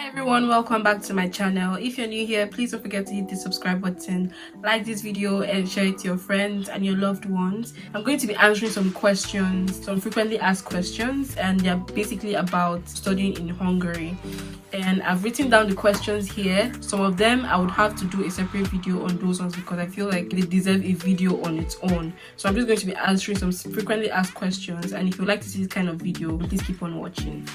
Hi everyone, welcome back to my channel. If you're new here, please don't forget to hit the subscribe button, like this video and share it to your friends and your loved ones. I'm going to be answering some questions, some frequently asked questions, and they're basically about studying in Hungary. And I've written down the questions here. Some of them I would have to do a separate video on those ones because I feel like they deserve a video on its own. So I'm just going to be answering some frequently asked questions, and if you'd like to see this kind of video, please keep on watching.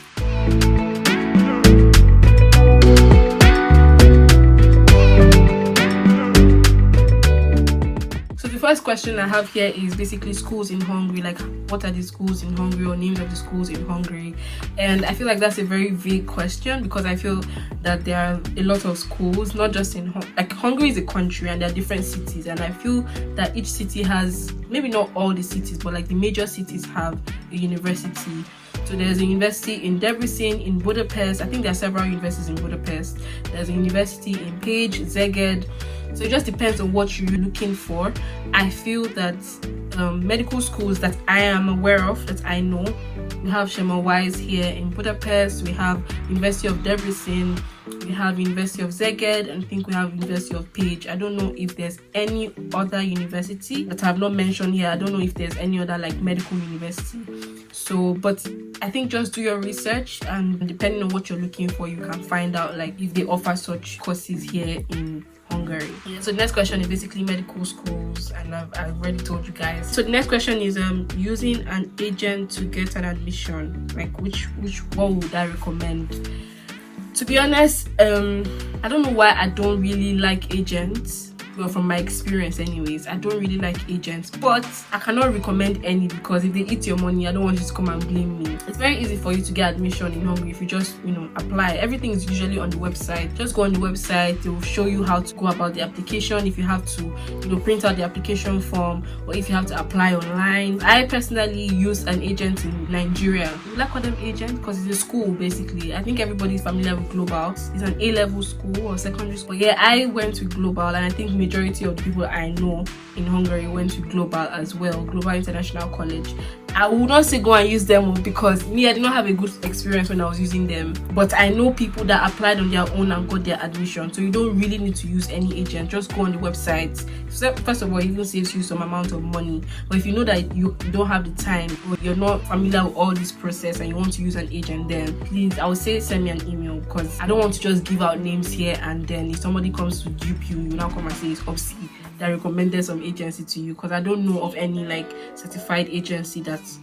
The first question I have here is basically schools in Hungary, like what are the schools in Hungary or names of the schools in Hungary. And I feel like that's a very vague question because I feel that there are a lot of schools, not just in like Hungary is a country and there are different cities, and I feel that each city has, maybe not all the cities, but like the major cities have a university. So there's a university in Debrecen, in Budapest. I think there are several universities in Budapest. There's a university in Page, Szeged. So it just depends on what you're looking for. I feel that medical schools that I am aware of, that I know, we have Semmelweis here in Budapest, we have University of Debrecen, we have University of Szeged, and I think we have University of Page. I don't know if there's any other university that I have not mentioned here. I don't know if there's any other like medical university. So, but I think just do your research, and depending on what you're looking for, you can find out like if they offer such courses here in Hungary. Yeah, so the next question is basically medical schools, and I've already told you guys. So the next question is using an agent to get an admission. Like which one would I recommend? To be honest, I don't know why I don't really like agents. Well, from my experience anyways, I don't really like agents, but I cannot recommend any because if they eat your money, I don't want you to come and blame me. It's very easy for you to get admission in Hungary if you just, apply. Everything is usually on the website. Just go on the website, they will show you how to go about the application, if you have to, print out the application form, or if you have to apply online. I personally use an agent in Nigeria. I like call them agent because it's a school basically. I think everybody's familiar with Global. It's an A-level school or secondary school. Yeah, I went to Global, and I think majority of the people I know in Hungary went to Global as well, Global International College. I would not say go and use them because me, I did not have a good experience when I was using them, but I know people that applied on their own and got their admission, so you don't really need to use any agent. Just go on the website. First of all, it even saves you some amount of money, but if you know that you don't have the time or you're not familiar with all this process and you want to use an agent, then please, I would say send me an email because I don't want to just give out names here and then if somebody comes to dupe you, you now come and say it's Obsy that recommended some agency to you, because I don't know of any like certified agency that's,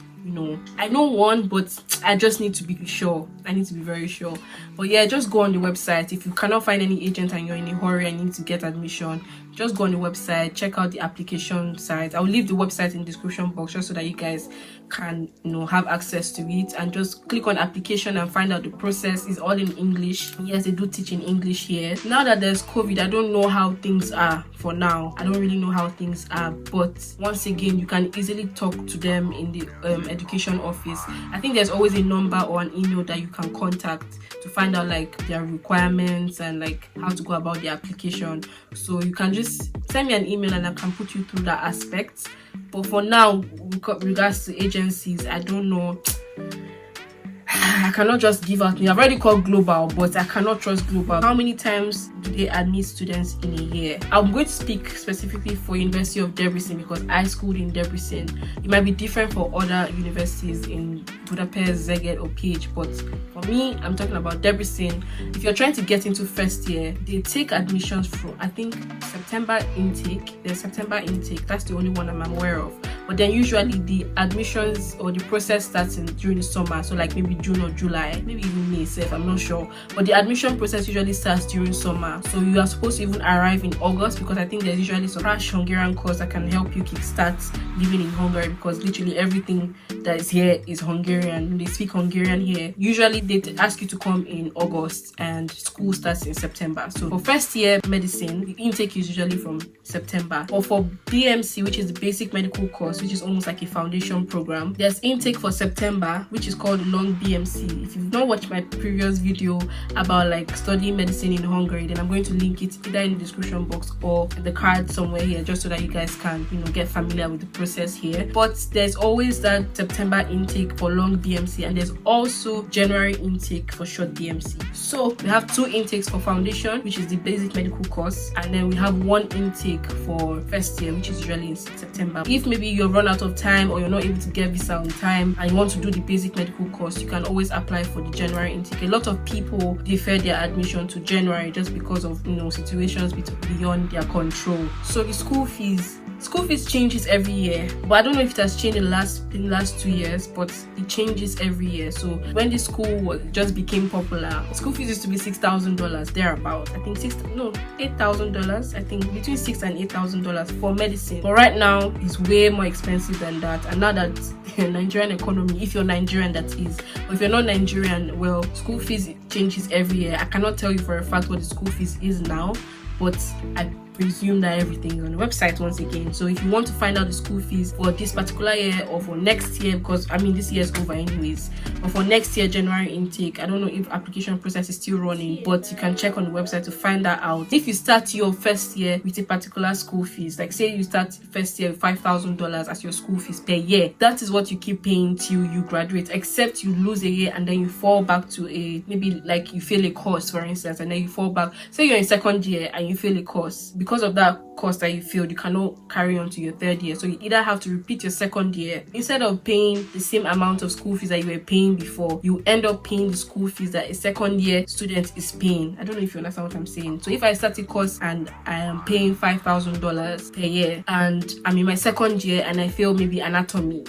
I know one, but I just need to be sure. I need to be very sure. But yeah, just go on the website. If you cannot find any agent and you're in a hurry and you need to get admission, just go on the website, check out the application site. I'll leave the website in the description box just so that you guys can have access to it, and just click on application and find out the process. Is all in English. Yes, they do teach in English here. Now that there's COVID, I don't know how things are for now. I don't really know how things are, but once again, you can easily talk to them in the education office. I think there's always a number or an email that you can contact to find out like their requirements and like how to go about the application. So you can just send me an email and I can put you through that aspect. But for now, with regards to agencies, I don't know. I cannot just give out. I've already called Global, but I cannot trust Global. How many times do they admit students in a year? I'm going to speak specifically for University of Debrecen because I schooled in Debrecen. It might be different for other universities in Budapest, Szeged or Page, but for me, I'm talking about Debrecen. If you're trying to get into first year, they take admissions from, I think, September intake. There's September intake. That's the only one I'm aware of. But then usually the admissions or the process starts during the summer, so like maybe June or July, maybe even May itself, I'm not sure. But the admission process usually starts during summer, so you are supposed to even arrive in August because I think there's usually some crash Hungarian course that can help you kickstart living in Hungary, because literally everything that is here is Hungarian. They speak Hungarian here. Usually they ask you to come in August and school starts in September. So for first year medicine, the intake is usually from September. Or for BMC, which is the basic medical course, course, which is almost like a foundation program. There's intake for September, which is called long BMC. If you've not watched my previous video about like studying medicine in Hungary, then I'm going to link it either in the description box or the card somewhere here, just so that you guys can, you know, get familiar with the process here. But there's always that September intake for long BMC, and there's also January intake for short BMC. So we have 2 intakes for foundation, which is the basic medical course, and then we have 1 intake for first year, which is usually in September. If maybe you're run out of time or you're not able to get visa on time and you want to do the basic medical course, you can always apply for the January intake. A lot of people defer their admission to January just because of, you know, situations beyond their control. So the school fees changes every year, but I don't know if it has changed in the last 2 years, but it changes every year. So when the school just became popular, school fees used to be $6,000 thereabout. I think $8,000. I think between $6,000 and $8,000 for medicine. But right now it's way more expensive than that. And now that Nigerian economy, if you're Nigerian that is, or if you're not Nigerian, well, school fees changes every year. I cannot tell you for a fact what the school fees is now, but I presume that everything is on the website once again. So if you want to find out the school fees for this particular year or for next year, because I mean this year is over anyways, but for next year January intake, I don't know if application process is still running, but you can check on the website to find that out. If you start your first year with a particular school fees, like say you start first year with $5,000 as your school fees per year, that is what you keep paying till you graduate, except you lose a year and then you fall back to a, maybe like you fail a course for instance, and then you fall back. Say you're in second year and you fail a course, because of that course that you failed, you cannot carry on to your third year. So you either have to repeat your second year. Instead of paying the same amount of school fees that you were paying before, you end up paying the school fees that a second year student is paying. I don't know if you understand what I'm saying. So if I start a course and I am paying $5,000 per year and I'm in my second year and I fail maybe anatomy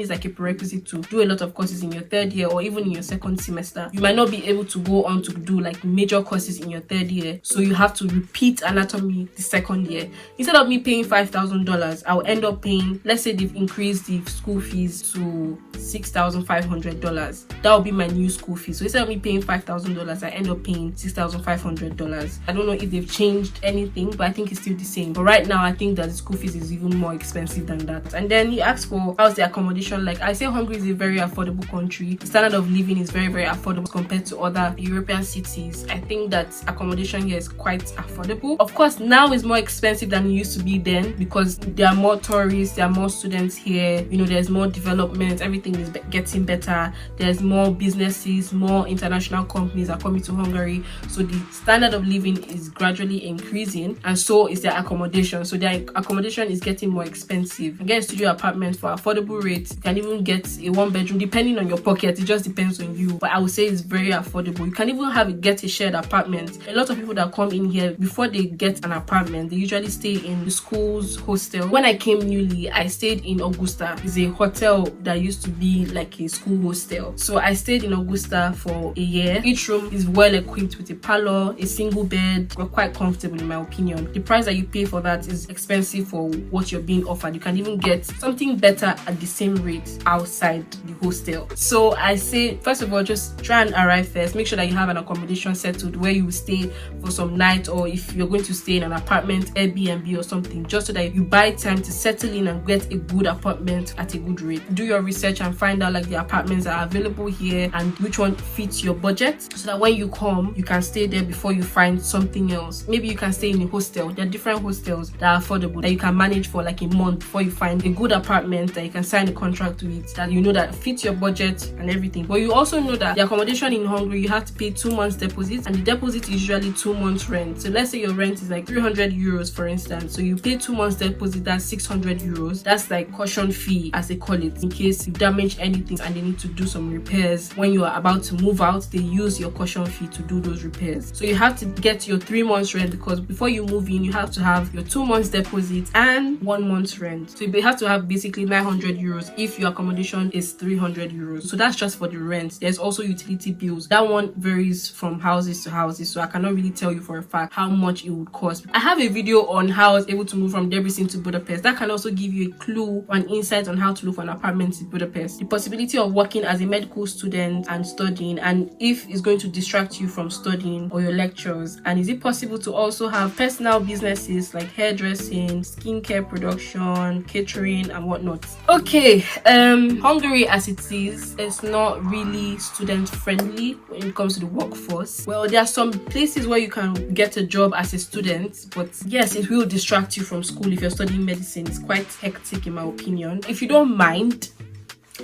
is like a prerequisite to do a lot of courses in your third year or even in your second semester, you might not be able to go on to do like major courses in your third year. So you have to repeat anatomy the second year. Instead of me paying $5,000, I'll end up paying, let's say they've increased the school fees to $6,500. That will be my new school fee. So instead of me paying $5,000, I end up paying $6,500. I don't know if they've changed anything, but I think it's still the same. But right now, I think that the school fees is even more expensive than that. And then he asked for how's the accommodation like. I say Hungary is a very affordable country. The standard of living is very, very affordable compared to other European cities. I think that accommodation here is quite affordable. Of course, now it's more expensive than it used to be then because there are more tourists, there are more students here, you know, there's more development, everything is getting better, there's more businesses, more international companies are coming to Hungary, so the standard of living is gradually increasing, and so is their accommodation. So their accommodation is getting more expensive. You get a studio apartment for affordable rates. You can even get a 1-bedroom depending on your pocket. It just depends on you, but I would say it's very affordable. You can even get a shared apartment. A lot of people that come in here, before they get an apartment, they usually stay in the school's hostel. When I came newly, I stayed in Augusta. It's a hotel that used to be like a school hostel. So I stayed in Augusta for a year. Each room is well equipped with a parlor, a single bed. We're quite comfortable in my opinion. The price that you pay for that is expensive for what you're being offered. You can even get something better at the same rate outside the hostel. So I say, first of all, just try and arrive first. Make sure that you have an accommodation settled where you will stay for some night, or if you're going to stay in an apartment, Airbnb or something, just so that you buy time to settle in and get a good apartment at a good rate. Do your research and find out like the apartments that are available here and which one fits your budget, so that when you come, you can stay there before you find something else. Maybe you can stay in a hostel. There are different hostels that are affordable that you can manage for like a month before you find a good apartment that you can sign a contract with, that you know that fits your budget and everything. But you also know that the accommodation in Hungary, you have to pay 2 months deposit, and the deposit is usually 2 months rent. So let's say your rent is like 300 euros for instance, so you pay 2 months deposit, that's 600 euros. That's like caution fee as they call it, in case you damage anything and they need to do some repairs. When you are about to move out, they use your caution fee to do those repairs. So you have to get your 3 months rent, because before you move in, you have to have your 2 months deposit and 1 month's rent. So you have to have basically 900 euros if your accommodation is 300 euros. So that's just for the rent. There's also utility bills. That one varies from houses to houses, so I cannot really tell you for a fact how much it would cost. I have a video on how I was able to move from Debrecen to Budapest. That can also give you a clue or an insight on how to look for an apartment in Budapest. The possibility of working as a medical student and studying, and if it's going to distract you from studying or your lectures. And is it possible to also have personal businesses like hairdressing, skincare production, catering and whatnot. Okay, Hungary as it is, it's not really student friendly when it comes to the workforce. Well, there are some places where you can get a job as a student, but yes, it will distract you from school if you're studying medicine. It's quite hectic in my opinion. If you don't mind,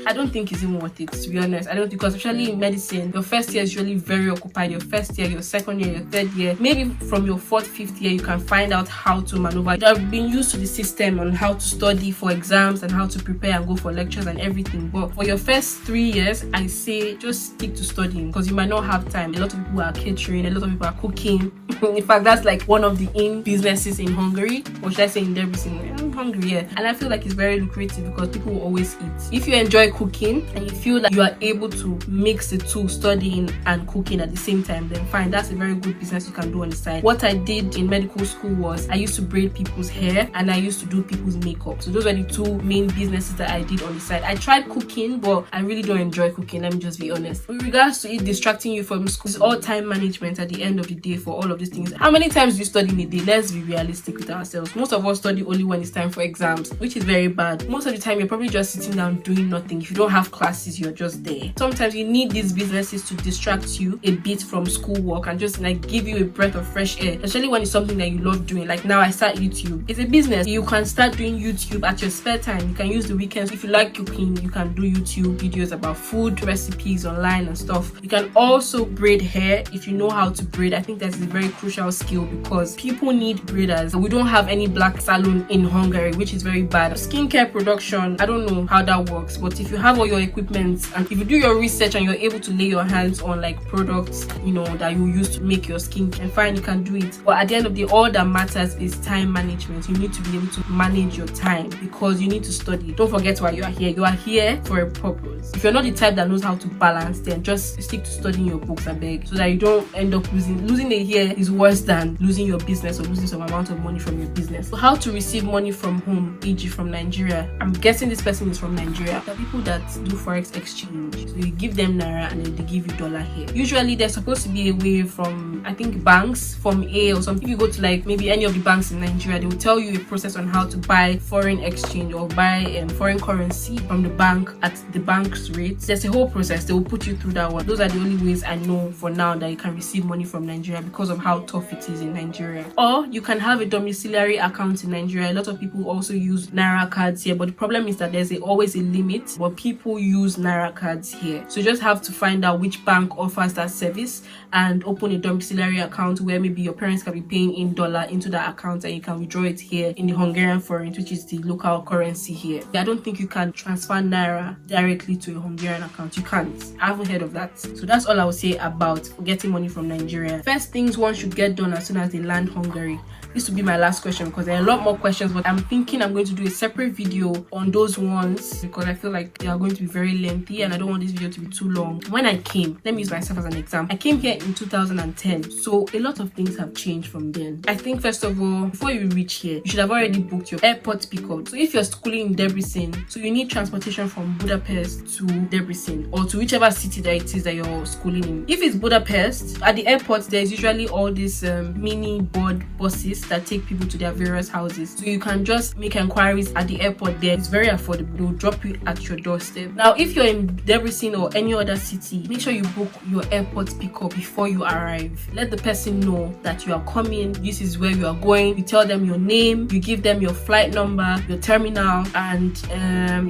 I don't think it's even worth it, to be honest. I don't, because especially in medicine, your first year is usually very occupied. Your first year, your second year, your third year, maybe from your fourth, fifth year, you can find out how to maneuver. You have been used to the system on how to study for exams and how to prepare and go for lectures and everything. But for your first 3 years, I say just stick to studying, because you might not have time. A lot of people are catering, a lot of people are cooking. In fact, that's like one of the businesses in Hungary, or should I say in Debrecen? I'm hungry, yeah. And I feel like it's very lucrative because people will always eat. If you enjoy cooking and you feel like you are able to mix the two, studying and cooking at the same time, then fine, that's a very good business you can do on the side. What I did in medical school was I used to braid people's hair and I used to do people's makeup. So those are the two main businesses that I did on the side. I tried cooking, but I really don't enjoy cooking, let me just be honest. With regards to it distracting you from school, it's all time management at the end of the day for all of these things. How many times do you study in a day? Let's be realistic with ourselves. Most of us study only when it's time for exams, which is very bad. Most of the time you're probably just sitting down doing nothing. If you don't have classes, you're just there. Sometimes you need these businesses to distract you a bit from schoolwork and just like give you a breath of fresh air, especially when it's something that you love doing. Like now I start YouTube. It's a business. You can start doing YouTube at your spare time. You can use the weekends. If you like cooking, you can do YouTube videos about food recipes online and stuff. You can also braid hair if you know how to braid. I think that's a very crucial skill because people need braiders. We don't have any black salon in Hungary, which is very bad. Skincare production, I don't know how that works, but if you have all your equipment and if you do your research and you're able to lay your hands on like products, you know, that you use to make your skin, and fine, you can do it. But at the end of the day, all that matters is time management. You need to be able to manage your time because you need to study. Don't forget why you are here. You are here for a purpose. If you're not the type that knows how to balance, then just stick to studying your books, I beg, so that you don't end up losing a year is worse than losing your business or losing some amount of money from your business. So how to receive money from home, e.g. from Nigeria. I'm guessing this person is from Nigeria. There are people that do forex exchange, so you give them naira and then they give you dollar here. Usually there's supposed to be a way from, I think, banks, from A or something. If you go to like maybe any of the banks in Nigeria, they will tell you a process on how to buy foreign exchange or buy foreign currency from the bank at the bank's rates. There's a whole process. They will put you through that one. Those are the only ways I know for now that you can receive money from Nigeria because of how tough it is in Nigeria. Or you can have a domiciliary account in Nigeria. A lot of people also use naira cards here, but the problem is that there's always a limit, but people use naira cards here. So you just have to find out which bank offers that service and open a domiciliary account where maybe your parents can be paying in dollar into that account and you can withdraw it here in the Hungarian forint, which is the local currency here. I don't think you can transfer naira directly to a Hungarian account. You can't. I haven't heard of that. So that's all I would say about getting money from Nigeria. First things one should get done as soon as they land Hungary. This will be my last question because there are a lot more questions, but I'm thinking I'm going to do a separate video on those ones because I feel like they are going to be very lengthy and I don't want this video to be too long. When I came, let me use myself as an example. I came here in 2010, so a lot of things have changed from then. I think first of all, before you reach here, you should have already booked your airport pickup. So if you're schooling in Debrecen, so you need transportation from Budapest to Debrecen or to whichever city that it is that you're schooling in. If it's Budapest, at the airport there's usually all these mini buses that take people to their various houses, so you can just make inquiries at the airport there. It's very affordable. They'll drop you at your doorstep. Now if you're in Debrecen or any other city, make sure you book your airport pickup before you arrive. Let the person know that you are coming, this is where you are going. You tell them your name, you give them your flight number, your terminal, and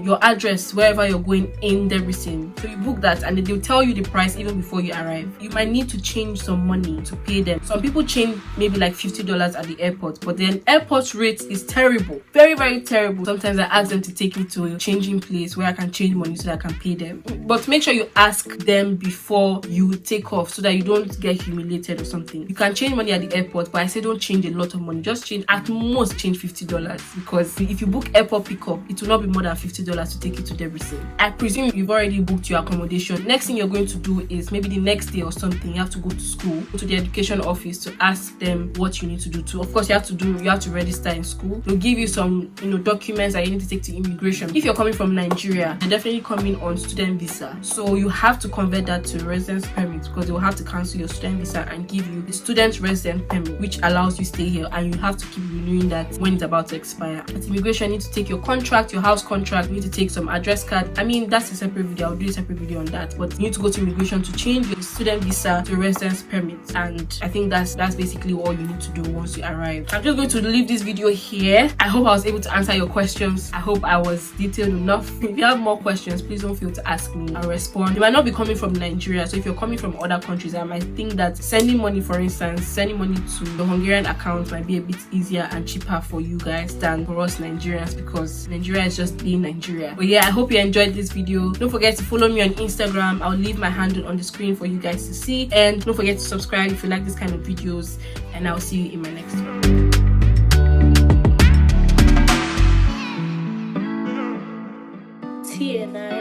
your address wherever you're going in Debrecen. So you book that and they'll tell you the price even before you arrive. You might need to change some money to pay them. Some people change maybe like $50 at the airport, but then airport rate is terrible, very, very terrible. Sometimes I ask them to take me to a changing place where I can change money so that I can pay them. But make sure you ask them before you take off so that you don't get humiliated limited or something. You can change money at the airport, but I say don't change a lot of money. Just change, at most change $50, because if you book airport pickup, it will not be more than $50 to take you to Debrecen. I presume you've already booked your accommodation. Next thing you're going to do is maybe the next day or something, you have to go to school, go to the education office to ask them what you need to do too. Of course, you have to register in school. They'll give you some, documents that you need to take to immigration. If you're coming from Nigeria, you're definitely coming on student visa, so you have to convert that to residence permit, because they will have to cancel your student visa and give you the student resident permit, which allows you stay here, and you have to keep renewing that when it's about to expire. At immigration, you need to take your contract, your house contract, you need to take some address card. I mean, that's a separate video. I'll do a separate video on that, but you need to go to immigration to change your student visa to residence permit, and I think that's basically all you need to do once you arrive. I'm just going to leave this video here. I hope I was able to answer your questions. I hope I was detailed enough. If you have more questions, please don't feel to ask me. I'll respond. You might not be coming from Nigeria, so if you're coming from other countries, I might think that sending money, for instance, sending money to the Hungarian account might be a bit easier and cheaper for you guys than for us Nigerians, because Nigeria is just being Nigeria. But yeah, I hope you enjoyed this video. Don't forget to follow me on Instagram. I'll leave my handle on the screen for you guys to see, and don't forget to subscribe if you like this kind of videos, and I'll see you in my next one. TNI.